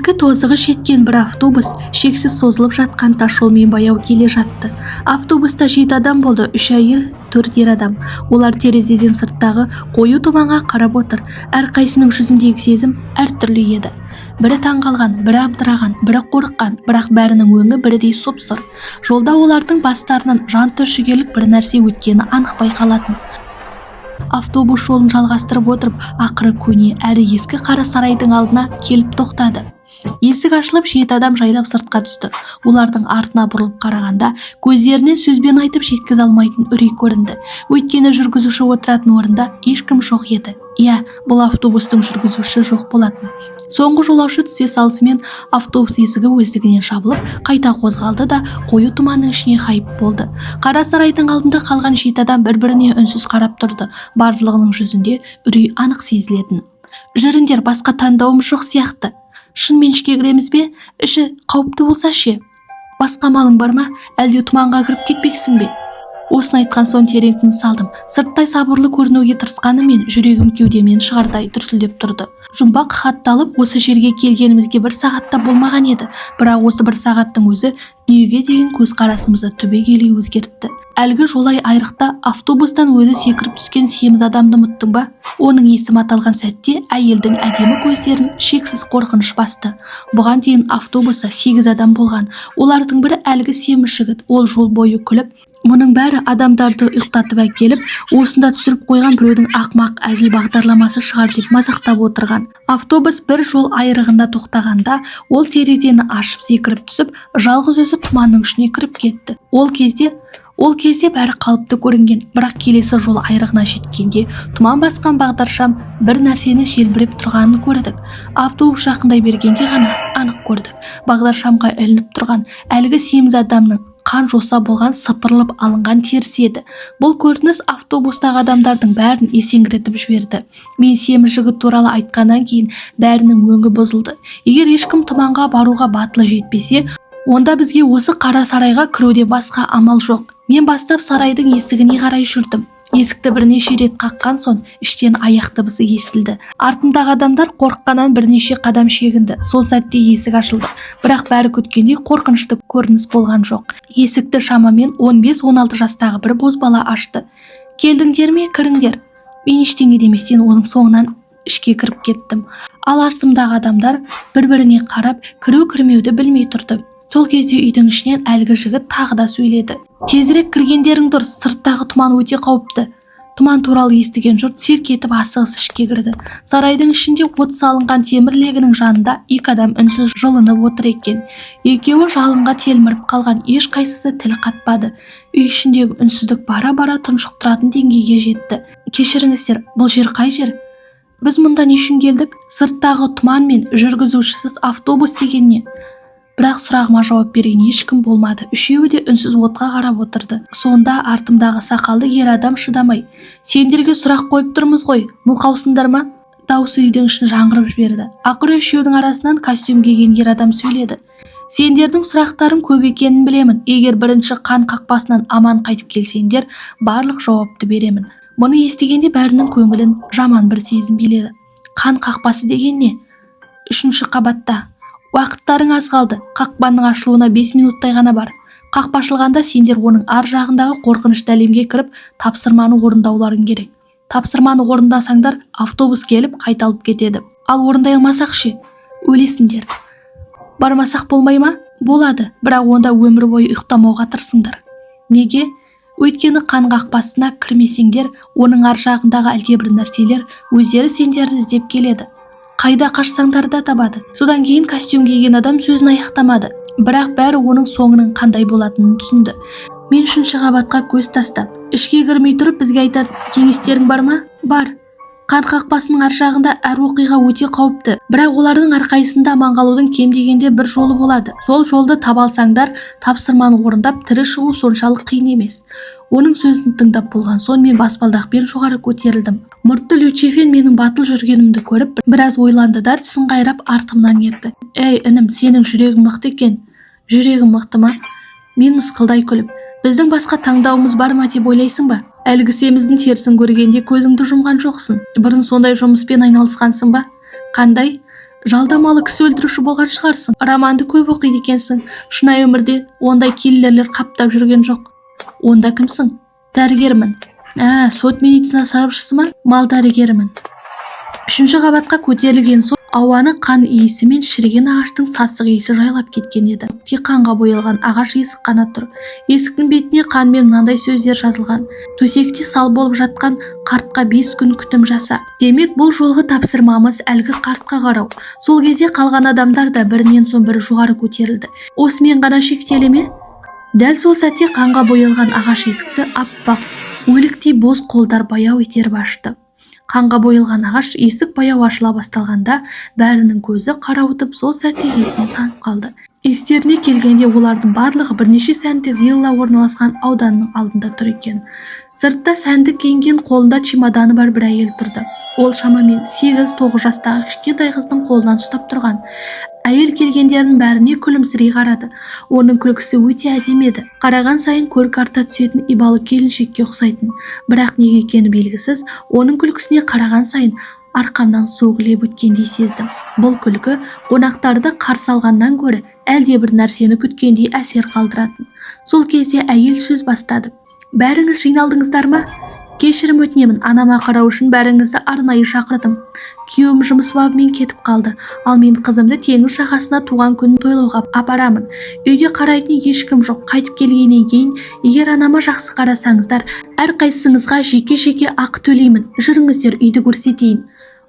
ескі тозығы жеткен бір автобус шексіз созылып жатқан тас жолмен баяу келе жатты. Автобуста 7 адам болды, 3 әйел, 4 ер адам. Олар терезеден сырттағы қою тұманға қарап отыр. Әрқайсының жүзіндегі сезім әртүрлі еді. Бірі таңғалған, бірі абдыраған, бірі қорыққан, бірақ бәрінің өңі бірдей сұп-сұр. Жолда олардың бастарынан жан түршігерлік бір нәрсе өткені анық байқалатын. Автобус жолын жалғастырып отырып, ақыры көне әрі ескі қара сарайдың алдына келіп тоқтады. Есік ашылып 7 адам жайлап сыртқа түсті. Олардың артына бұрылып қарағанда көздерінен сөзбен айтып жеткізе алмайтын үрей көрінді. Өйткені жүргізуші отыратын орында ешкім жоқ еді. Иә, бұл автобустың жүргізушісі жоқ болатын. Соңғы жолаушы түсе салысымен автобус есігі өздігінен жабылып, қайта қозғалды да қою тұманның ішіне хайып болды. Қара сарайдың алдында қалған 7 адам бір-біріне үнсіз қарап тұрды. Барлығының жүзінде үрей анық сезілетін. Жүріңдер, басқа таңдауымыз жоқ сияқты. Шынымен ішке кіреміз бе? Іші қауіпті болса ше? Басқа малың бар ма? Әлде тұманға кіріп кетпексің бе? Осыны айтқан соң терең тыныс алдым. Сырттай сабырлы көрінуге тырысқанымен жүрегім кеудемнен шығардай дүрсілдеп тұрды. Жұмбақ хатталып осы жерге келгенімізге 1 сағатта болмаған еді. Бірақ осы 1 сағаттың өзі дүниеге деген көзқарасымызды түбегейлі өзгертті. Әлгі жолай айрықта автобустан өзі секіріп түскен семіз адамды ұмыттың ба? Оның есімі аталған сәтте әйелдің әдемі көздерін шексіз қорқыныш басты. Бұған дейін автобуста 8 адам болған. Олардың бірі әлгі семіз жігіт. Ол жол бойы күліп, мұның бәрі адамдарды ұйықтатып әкеліп, осында түсіріп қойған біреудің ақмақ әзіл бағдарламасы шығар деп мазақтап отырған. Автобус бір жол айрығында тоқтағанда, ол терезені ашып секіріп түсіп, жалғыз өзі тұманның ішіне кіріп кетті. Ол кезде бәрі қалыпты көрінген, бірақ келесі жол айрығына жеткенде тұман басқан бағдаршам бір нәрсені желбіреп тұрғанын көрдік. Автобус жақындай бергенде ғана анық көрдік. Бағдаршамға ілініп тұрған әлгі семіз адамның қан жоса болған сыпырылып алынған терісі еді. Бұл көрініс автобустағы адамдардың бәрін есеңгіретіп жіберді. Мен семіз жігіт туралы айтқаннан кейін бәрінің өңі бұзылды. Егер ешкім тұманға баруға батылы жетпесе, онда бізге осы қара сарайға кіруде басқа амал жоқ. Мен бастап сарайдың есігіне қарай жүрдім. Есікті бірнеше рет қаққан соң іштен аяқ дыбысы естілді. Артымдағы адамдар қорыққаннан бірнеше қадам шегінді. Сол сәтте есік ашылды. Бірақ бәрі күткендей қорқынышты көрініс болған жоқ. Есікті шамамен 15-16 жастағы бір бозбала ашты. Келдіңдер ме, кіріңдер. Мен ештеңе деместен оның соңынан ішке кіріп кеттім. Ал артымдағы адамдар бір-біріне қарап, кіру-кірмеуді білмей тұрды. Сол кезде үйдің ішінен әлгі жігіт тағы да сөйледі. Тезірек кіргендерің дұрыс, сырттағы тұман өте қауіпті. Тұман туралы естіген жұрт селк етіп асығыс ішке кірді. Сарайдың ішінде от салынған темір легінің жанында 2 адам үнсіз жылынып отыр екен. Екеуі жалынға телміріп қалған, ешқайсысы тіл қатпады. Үй ішіндегі үнсіздік бара-бара тұншықтыратын деңгейге жетті. Кешіріңіздер, бұл жер қай жер? Біз мұнда не үшін келдік? Сырттағы тұман мен жүргізушісіз автобус деген не? Бірақ сұрағыма жауап берген ешкім болмады. Үшеуі де үнсіз отқа қарап отырды. Сонда артымдағы сақалды ер адам шыдамай: "Сендерге сұрақ қойып тұрмыз ғой, мылқаусыңдар ма?" Дауысы үйдің ішін жаңғырып жіберді. Ақыры үшеудің арасынан костюм киген ер адам сөйледі: "Сендердің сұрақтарың көп екенін білемін. Егер бірінші қан қақпасынан аман қайтып келсеңдер, барлық жауапты беремін." Мұны естігенде бәрінің көңілін жаман бір сезім биледі. Қан қақпасы деген не? 3-ші қабатта. Уақыттарың аз қалды. Қақпаның ашылуына 5 минуттай ғана бар. Қақпа ашылғанда сендер оның ар жағындағы қорқынышты әлемге кіріп, тапсырманы орындауларың керек. Тапсырманы орындасаңдар, автобус келіп қайта алып кетеді. Ал орындай алмасақ ше? Өлесіңдер. Бармасақ болмай ма? Болады, бірақ онда өмір бойы ұйықтамауға тырысыңдар. Неге? Өйткені қан қақпасына кірмесеңдер, оның ар жағындағы әлдебір нәрселер өздері сендерді іздеп келеді. Қайда қашсаңдар да табады. Содан кейін костюм киген адам сөзін аяқтамады. Бірақ бәрі оның соңының қандай болатынын түсінді. Мен 3-ші қабатқа көз тастап, ішке кірмей тұрып, бізге айтатын кеңестерің бар ма? Бар. Қан қақпасының ар жағында әр оқиға өте қауіпті. Бірақ олардың әрқайсында аман қалудың кем дегенде бір жолы болады. Сол жолды таба алсаңдар, тапсырманы орындап тірі шығу соншалық қиын емес. Оның сөзін тыңдап болған соң мен баспалдақпен жоғары көтерілдім. Мұртты Лючефен менің батыл жүргенімді көріп, біраз ойланды да тісін қайрап артымнан кетті. "Ей, інім, сенің жүрегің мықты екен." "Жүрегім мықты ма?" Мен мысқылдай күліп: "Біздің басқа таңдауымыз бар ма деп ойлайсың ба? Әлгі семіздің терісін көргенде көзіңді жұмған жоқсың. Бұрын сондай жұмыспен айналысқансың ба?" "Қандай?" Жалдамалы кісі өлтіруші болған шығарсың. Романды көп оқиды екенсің. Шынайы өмірде ондай киллерлер қаптап жүрген жоқ. Онда кімсің? Дәрігермін. Сот медицина сарапшысы ма? Мал дәрігерімін. 3-ші қабатқа көтерілген соң ауаны қан иісі мен шіріген ағаштың сасық иісі жайлап кеткен еді. Тек қанға боялған ағаш есік қана тұр. Есіктің бетіне қанмен мынандай сөздер жазылған: төсекте сал болып жатқан қартқа 5 күн күтім жаса. Демек, бұл жолғы тапсырмамыз әлгі қартқа қарау. Сол кезде қалған адамдар да бірінен соң бірі жоғары көтерілді. Осымен ғана шектеле ме? Дәл сол сәтте қанға боялған ағаш есікті аппақ, өліктей бос қолдар баяу итеріп ашты. Қанға боялған ағаш есік баяу ашыла басталғанда бәрінің көзі қарауытып сол сәтте есіне танып қалды. Естеріне келгенде олардың барлығы бірнеше сәнді вилла орналасқан ауданның алдында тұр екен. Сыртта сәнді киінген, қолында чемоданы бар бір әйел тұрды. Ол шамамен 8-9 жастағы кішкентай қыздың қолынан ұстап тұрған. Әйел келгендердің бәріне күлімсірей қарады. Оның күлкісі өте әдемі еді. Қараған сайын көркі арта түсетін ибалы келіншекке ұқсайтын. Бірақ неге екені белгісіз, оның күлкісіне қараған сайын арқамнан суық леп өткендей сездім. Бұл күлкі қонақтарды қарсы алғаннан гөрі әлде бір нәрсені күткендей әсер қалдыратын. Сол кезде әйел сөз бастады. Бәріңіз жиналдыңыздар ма? Кешірім өтінемін, анама қарау үшін бәріңізді арнайы шақырдым. Күйеуім жұмыс бабымен кетіп қалды, ал мен қызымды теңіз жағасына туған күнін тойлауға апарамын. Үйде қарайтын ешкім жоқ. Қайтып келгеннен кейін, егер анама жақсы қарасаңыздар, әрқайсыңызға жеке-жеке ақы төлеймін. Жүріңіздер, үйді көрсетейін.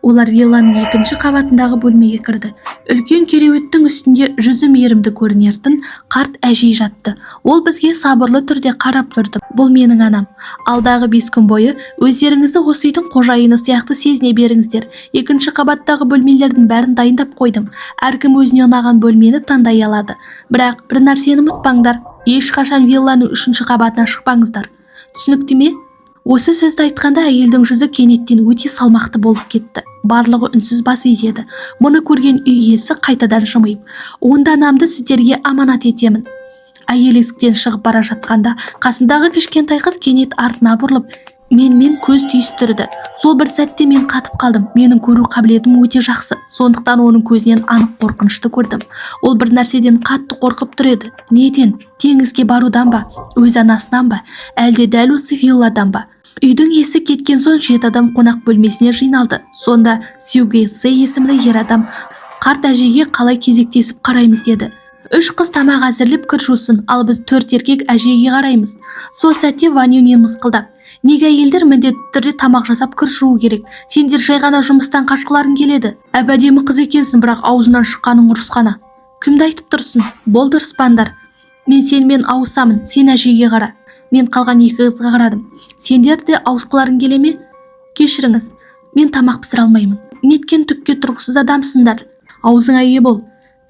Олар вилланың 2-ші қабатындағы бөлмеге кірді. Үлкен кереуеттің үстінде жүзі мейірімді көрінетін қарт әжей жатты. Ол бізге сабырлы түрде қарап тұрды. Бұл менің анам. Алдағы 5 күн бойы өздеріңізді осы үйдің қожайыны сияқты сезіне беріңіздер. 2-ші қабаттағы бөлмелердің бәрін дайындап қойдым. Әркім өзіне ұнаған бөлмені таңдай алады. Бірақ бір нәрсені ұмытпаңдар. Ешқашан вилланың 3-ші қабатына шықпаңыздар. Түсінікті ме? Осы сөзді айтқанда әйелдің жүзі кенеттен өте салмақты болып кетті. Барлығы үнсіз бас изеді. Мұны көрген үй иесі қайтадан жымиып: онда анамды сіздерге аманат етемін. Әйел есіктен шығып бара жатқанда қасындағы кішкентай қыз кенет артына бұрылып менімен көз түйістірді. Сол бір сәтте мен қатып қалдым. Менің көру қабілетім өте жақсы, сондықтан оның көзінен анық қорқынышты көрдім. Ол бір нәрседен қатты қорқып тұр еді. Неден? Теңізге барудан ба? Өз анасынан ба? Әлде дәл осы вилладан ба? Үйдің есі кеткен соң 7 адам қонақ бөлмесіне жиналды. Сонда Сюге Се есімді ер адам қарт әжеге қалай кезектесіп қараймыз деді. 3 қыз тамақ әзірлеп кір жусын, ал біз 4 еркек әжеге қараймыз. Сол сәтте Ванюнен мысқылдап: неге әйелдер міндетті түрде тамақ жасап кір жуу керек? Сендер жай ғана жұмыстан қашқыларың келеді. Әп-әдемі қыз екенсің, бірақ аузынан шыққаның ұрысқаны. Кімді айтып тұрсың? Болды, ұрыспаңдар. Мен сенімен ауысамын, сен әжеге қара. Мен қалған 2 қызға қарадым. Сендер де ауысқыларың келе ме? Кешіріңіз, мен тамақ пісіре алмаймын. Неткен түкке тұрғысыз адамсыңдар. Аузыңа ие бол.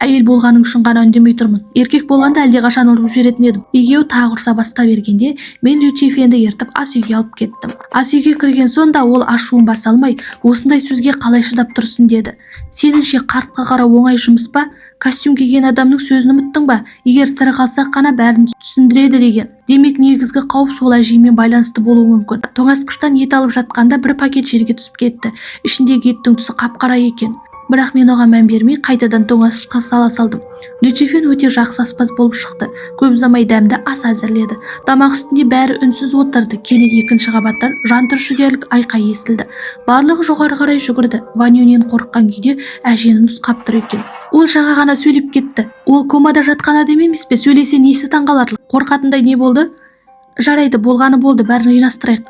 Әйел болғаның үшін ғана үндемей тұрмын. Еркек болғанда әлдеқашан ұрып жіберетін едім. Екеуі тағы ұрса баста бергенде мен Лючифенді ертіп ас үйге алып кеттім. Ас үйге кірген сонда ол ашуын баса алмай, осындай сөзге қалай шыдап тұрсын деді. Сеніңше қартқа қарау оңай жұмыс па? Костюм киген адамның сөзін ұмыттың ба? Егер тірі қалсақ қана бәрін түсіндіреді деген. Демек негізгі қауіп сол әжеймен байланысты болуы мүмкін. Тоңазытқыштан ет алып жатқанда бір пакет жерге түсіп кетті. Ішіндегі еттің түсі қап-қара екен. Бірақ мен оған мән бермей қайтадан тоңазытқышқа сала салдым. Лючифен өте жақсы аспаз болып шықты. Көп ұзамай дәмді ас әзірледі. Тамақ үстінде бәрі үнсіз отырды. Кенет 2-ші қабаттан жан түршігерлік айқай естілді. Барлығы жоғары қарай жүгірді. Ванюнен қорыққан күйде әжені нұсқап тұр екен. Ол жаңа ғана сөйлеп кетті. Ол комада жатқан адам емес пе? Сөйлесе несі таңғаларлық? Қорқатындай не болды? Жарайды, болғаны болды, бәрін жинастырайық.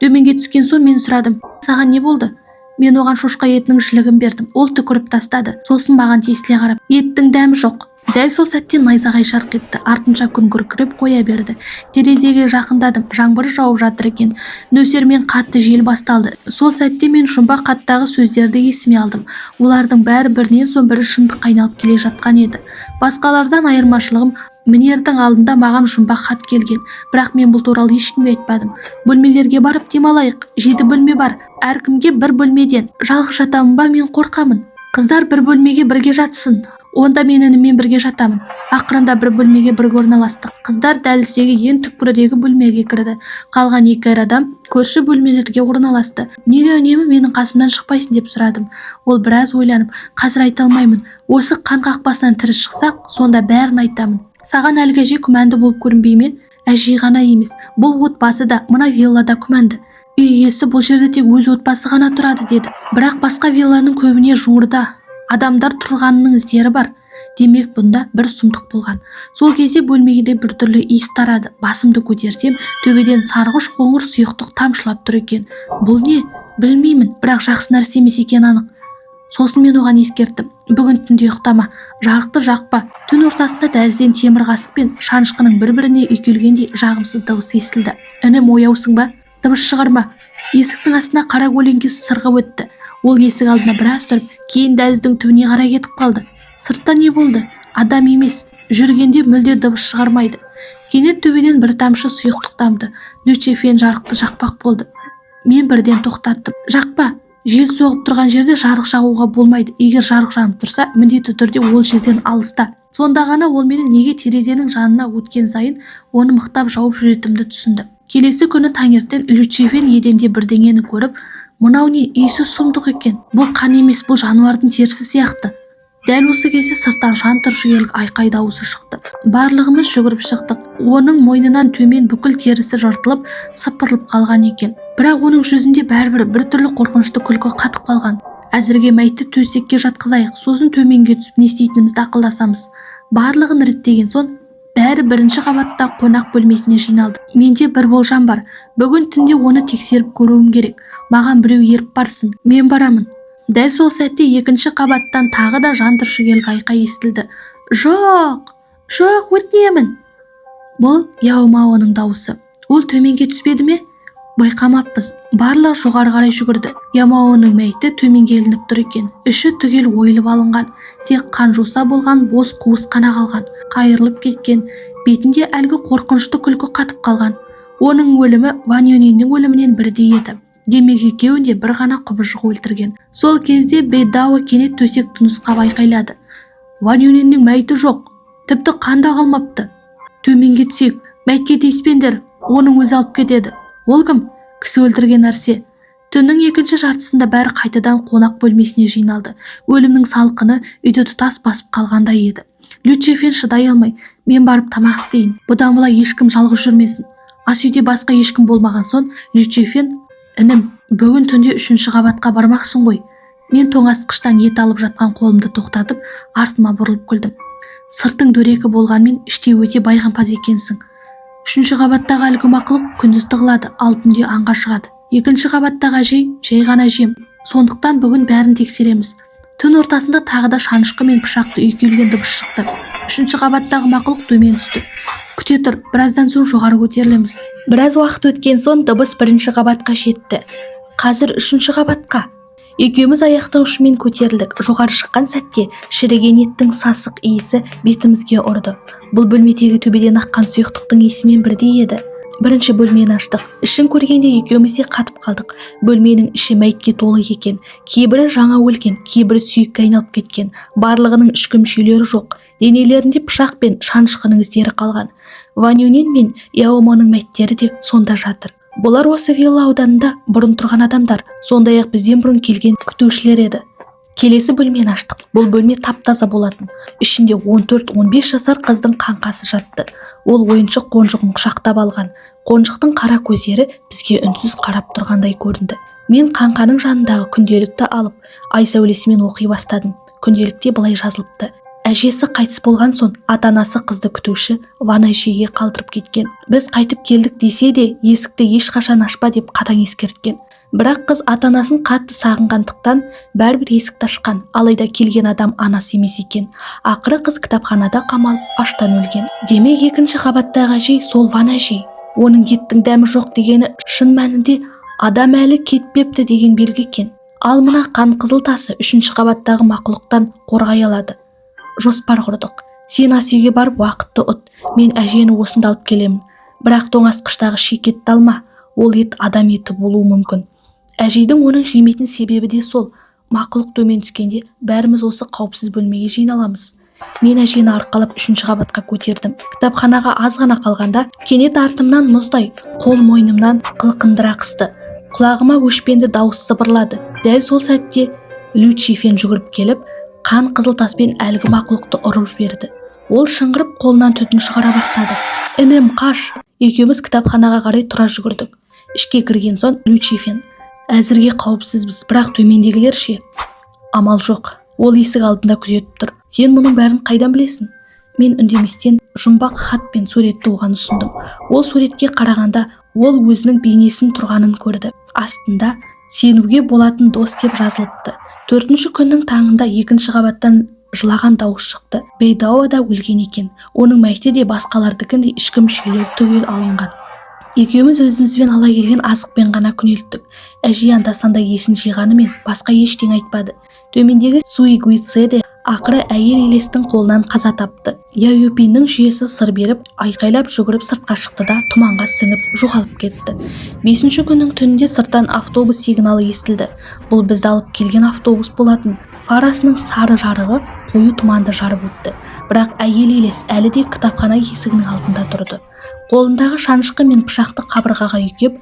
Төменге түскен соң мен сұрадым: саған не болды? Мен оған шошқа етінің жілігін бердім. Ол түкіріп тастады. Сосын маған тесіле қарап: еттің дәмі жоқ. Дәл сол сәтте найзағай шарқ етті. Артынша күн күркіреп қоя берді. Терезеге жақындадым. Жаңбыр жауып жатыр екен. Нөсермен қатты жел басталды. Сол сәтте мен жұмбақ хаттағы сөздерді есіме алдым. Олардың бәрі бірінен соң бірі шындыққа айналып келе жатқан еді. Басқалардан айырмашылығым, мінердің алдында маған жұмбақ хат келген, бірақ мен бұл туралы ешкімге айтпадым. Бөлмелерге барып демалайық. 7 бөлме бар. Әркімге бір бөлмеден. Жалғыз жатамын ба? Мен қорқамын. Қыздар бір бөлмеге бірге жатсын. Онда мен ініммен бірге жатамын. Ақырында бір бөлмеге бірге орналастық. Қыздар дәліздегі ең түкпірдегі бөлмеге кірді. Қалған екі ер адам көрші бөлмелерге орналасты. Неге үнемі менің қасымнан шықпайсың деп сұрадым. Ол біраз ойланып, қазір айта алмаймын. Осы қан қақпасынан тірі шықсақ, сонда бәрін айтамын. Саған әлгі әже күмәнді болып көрінбей ме? Әже ғана емес, бұл отбасы да, мына виллада күмәнді. Үй иесі бұл жерде тек өз отбасы ғана тұрады деді. Бірақ басқа вилланың көбіне жуырда адамдар тұрғанының іздері бар. Демек бұнда бір сұмдық болған. Сол кезде бөлмеге біртүрлі иіс тарады. Басымды көтерсем, төбеден сарғыш қоңыр сұйықтық тамшылап тұр екен. Бұл не? Білмеймін, бірақ жақсы нәрсе емес екені анық. Сосын мен оған ескерттім. Бүгін түнде ұйықтама, жарықты жақпа. Түн ортасында дәлізден темір қасық пен шанышқының бір-біріне үйкелгендей жағымсыз дауыс естілді. Інім, ояусың ба? Дыбыс шығарма. Есіктің астына қара көлеңкесі сырғып өтті. Ол есік алдына біраз тұрып, кейін дәліздің түбіне қарай кетіп қалды. Сыртта не болды? Адам емес. Жүргенде мүлде дыбыс шығармайды. Кенет төбеден бір тамшы сұйықтық тамды. Лючефен жарықты жақпақ болды. Мен бірден тоқтаттым. Жақпа. Жел соғып тұрған жерде жарық жағуға болмайды. Егер жарық жанып тұрса, міндетті түрде ол жерден алыста. Сонда ғана ол менің неге терезенің жанына өткен сайын оны мықтап жауып жүретімді түсінді. Келесі күні таңертең Лючефен еденде бірдеңені көріп, мынау не, иісі сұмдық екен. Бұл қан емес, бұл жануардың терісі сияқты. Дәл осы кезде сырттан жан түршігерлік айқай дауысы шықты. Барлығымыз жүгіріп шықтық. Оның мойнынан төмен бүкіл терісі жыртылып, сыпырылып қалған екен. Бірақ оның жүзінде бәрібір біртүрлі қорқынышты күлкі қатып қалған. Әзірге мәйітті төсекке жатқызайық, сосын төменге түсіп не істейтінімізді ақылдасамыз. Барлығын реттеген соң бәрі бірінші қабатта қонақ бөлмесіне жиналды. Менде бір болжам бар. Бүгін түнде оны тексеріп көруім керек. Маған біреу еріп барсын. Мен барамын. Дәл сол сәтте екінші қабаттан тағы да жан түршігерлік айқай естілді. Жоқ, өтінемін. Бұл Яомаоның дауысы. Ол төменге түспеді ме? Байқамаппыз. Барлығы жоғары қарай жүгірді. Яомаоның мәйіті төменге ілініп тұр екен. Іші түгел ойылып алынған. Тек қан жуса болған бос қуыс қана қалған. Қайырылып кеткен. Бетінде әлгі қорқынышты күлкі қатып қалған. Оның өлімі Ван Юниннің өлімінен бірдей еді. Демек екеуін де бір ғана құбыжық өлтірген. Сол кезде Бейдао кенет төсекті нұсқап айқайлады. Ван Юниннің мәйіті жоқ. Тіпті қанда қалмапты. Төменге түсейік. Мәйтке тиіспеңдер. Оның өзі алып кетеді. Ол кім? Кісі өлтірген нәрсе. Түннің екінші жартысында бәрі қайтадан қонақ бөлмесіне жиналды. Өлімнің салқыны үйді тұтас басып қалғандай еді. Лючефен шыдай алмай, мен барып тамақ істейін. Бұдан былай ешкім жалғыз жүрмесін. Ас үйде басқа ешкім болмаған соң Лючефен, інім, бүгін түнде 3-ші қабатқа бармақсың ғой. Мен тоңазытқыштан ет алып жатқан қолымды тоқтатып, артыма бұрылып күлдім. Сыртың дөрекі болғанмен іште өте байғампаз екенсің. 3-ші қабаттағы әлгі мақұлық күндіз тығылады, ал түнде аңға шығады. 2-ші қабаттағы әжей жай ғана жем. Сондықтан бүгін бәрін тексереміз. Түн ортасында тағы да шанышқы мен пышақты үйкелген дыбыс шықты. 3-ші қабаттағы мақұлық төмен түсті. Күте тұр, біраздан соң жоғары көтерілеміз. Біраз уақыт өткен соң дыбыс 1-ші қабатқа жетті. Қазір 3-ші қабатқа. Екеуміз аяқтың ұшымен көтерілдік. Жоғары шыққан сәтте шіріген еттің сасық иісі бетімізге ұрды. Бұл бөлмедегі төбеден аққан сұйықтықтың иісімен бірдей еді. Бірінші бөлмені аштық. Ішін көргенде екеуміз де қатып қалдық. Бөлменің іші мәйітке толы екен. Кейбірі жаңа өлген, кейбірі сүйекке айналып кеткен. Барлығының ішкі мүшелері жоқ. Денелерінде пышақ пен шанышқының іздері қалған. Ван Юнин мен Яоманың мәйіттері де сонда жатыр. Бұлар осы вилла ауданында бұрын тұрған адамдар, сондай-ақ бізден бұрын келген күтушілер еді. Келесі бөлмені аштық. Бұл бөлме тап-таза болатын. Ішінде 14-15 жасар қыздың қаңқасы жатты. Ол ойыншық қонжығын құшақтап алған. Қонжықтың қара көздері бізге үнсіз қарап тұрғандай көрінді. Мен қаңқаның жанындағы күнделікті алып, ай сәулесімен оқи бастадым. Күнделікте былай жазылыпты. Әжесі қайтыс болған соң ата-анасы қызды күтуші Ван әжеге қалдырып кеткен. Біз қайтып келдік десе де есікті ешқашан ашпа деп қатаң ескерткен. Бірақ қыз ата-анасын қатты сағынғандықтан бәрібір есікті ашқан, алайда келген адам анасы емес екен. Ақыры қыз кітапханада қамалып аштан өлген. Демек 2-ші қабаттағы әжей сол Ван әжей. Оның еттің дәмі жоқ дегені шын мәнінде адам әлі кетпепті деген белгі екен. Ал мына қан қызыл тасы 3-ші қабаттағы мақұлықтан қорғай алады. Жоспар құрдық. Сен ас үйге барып уақытты ұт. Мен әжені осында алып келемін. Бірақ тоңазытқыштағы шиек етті алма. Ол ет адам еті болуы мүмкін. Әжейдің оның жемейтін себебі де сол. мақұлық төмен түскенде бәріміз осы қауіпсіз бөлмеге жиналамыз. Мен әжені арқалап 3-ші қабатқа көтердім. Кітапханаға аз ғана қалғанда кенет артымнан мұздай қол мойнымнан қылқындыра қысты. Құлағыма өшпенді дауыс сыбырлады. Дәл сол сәтте Лючифен жүгіріп келіп, қан қызыл таспен әлгі мақұлықты ұрып жіберді. Ол шыңғырып қолынан түтін шығара бастады. Інім, қаш! Екеуміз кітапханаға қарай тұра жүгірдік. Ішке кірген соң Лючифен: әзірге қауіпсізбіз, бірақ төмендегілер ше? Амал жоқ. Ол есік алдында күзетіп тұр. Сен мұның бәрін қайдан білесің? Мен үндеместен жұмбақ хат пен суретті оған ұсындым. Ол суретке қарағанда ол өзінің бейнесін тұрғанын көрді. Астында сенуге болатын дос деп жазылыпты. 4-ші күннің таңында 2-ші қабаттан жылаған дауыс шықты. Бейдауа да өлген екен. Оның мәйіті де басқалардікіндей ішкі мүшелері түгел алынған. Екеуміз өзімізбен ала келген азықпен ғана күнелттік. Әже анда-санда есін жиғанымен басқа ештеңе айтпады. Төмендегі Суигуицеде ақыры әйел елестің қолынан қаза тапты. Яюпиннің жүйесі сыр беріп, айқайлап жүгіріп сыртқа шықты да тұманға сіңіп жоғалып кетті. 5-ші күннің түнінде сырттан автобус сигналы естілді. Бұл біз алып келген автобус болатын. Фарасының сары жарығы қою тұманды жарып өтті. Бірақ әйел елес әлі де кітапхана есігінің алдында тұрды. Қолындағы шанышқы мен пышақты қабырғаға үйкеп,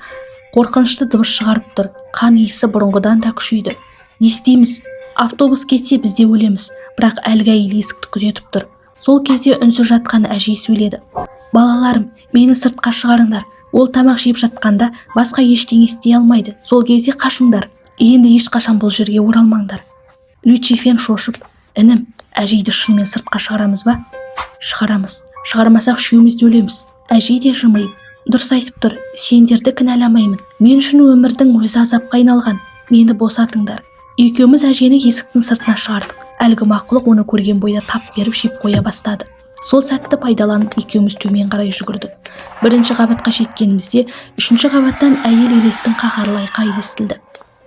қорқынышты дыбыс шығарып тұр. Қан иісі бұрынғыдан да күшейді. Не істейміз? Автобус кетсе біз де өлеміз. Бірақ әлгі әйел есікті күзетіп тұр. Сол кезде үнсіз жатқан әже сөйледі. Балаларым, мені сыртқа шығарыңдар. Ол тамақ жеп жатқанда басқа ештеңе істей алмайды. Сол кезде қашыңдар. Енді ешқашан бұл жерге оралмаңдар. Лючифен шошып: інім, әжейді шынымен сыртқа шығарамыз ба? Шығарамыз. Шығармасақ үшеуміз де өлеміз. Әже де жымиып: дұрыс айтып тұр, сендерді кінәламаймын. Мен үшін өмірдің өзі азапқа айналған. Мені босатыңдар. Екеуміз әжені есіктің сыртына шығардық. Әлгі мақұлық оны көрген бойда тап беріп жеп қоя бастады. Сол сәтті пайдаланып екеуміз төмен қарай жүгірдік. 1-ші қабатқа жеткенімізде 3-ші қабаттан әйел елестің қаһарлы айқайы естілді.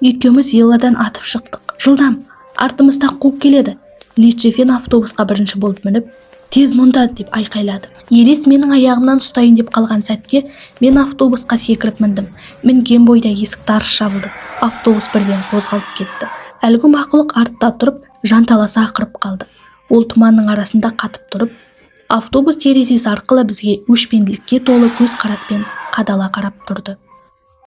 Екеуміз вилладан атып шықтық. Жылдам, артымызда қуып келеді. Лючифен автобусқа 1-ші болып мініп, тез мұнда деп айқайлады. Елес менің аяғымнан ұстайын деп қалған сәтте мен автобусқа секіріп міндім. Мінген бойда есік тарс жабылды. Автобус бірден қозғалып кетті. Әлгі мақұлық артта тұрып, жанталаса ақырып қалды. Ол тұманның арасында қатып тұрып, автобус терезесі арқылы бізге өшпенділікке толы көз қараспен қадала қарап тұрды.